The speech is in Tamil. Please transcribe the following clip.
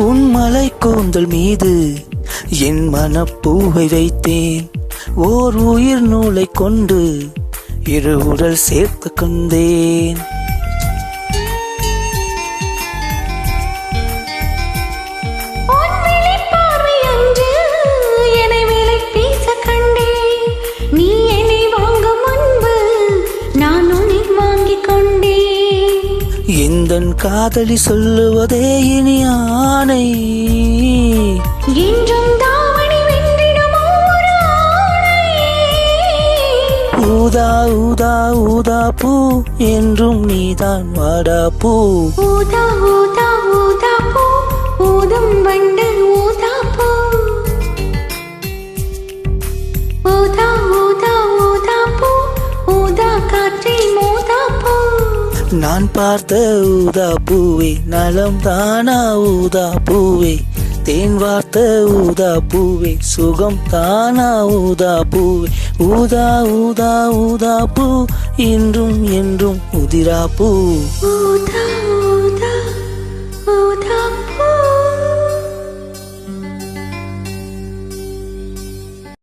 உன் மலை கூந்தல் மீது என் மனப்பூவை வைத்தேன். ஓர் உயிர் நூலை கொண்டு இரு உடல் சேர்த்து கொண்டேன். எந்தன் காதலி சொல்லுவதே இனி ஆணை. ஊதா ஊதா ஊதா பூ என்றும் நீதான் வாடா பூ. ஊதா ஊதா ஊதா பூ ஊதும் வண்டு ஊதா பூ. ஊதா ஊதா ஊதா பூ ஊதா காற்றில் மோதா பூ. நான் பார்த்த ஊதா பூவே நலம் தானா ஊதா பூவே. தேன் வார்த்த ஊதா பூவே சுகம் தானா ஊதா பூவே. ஊதா ஊதா ஊதா பூ இன்றும் என்றும் உதிரா பூ. ஊதா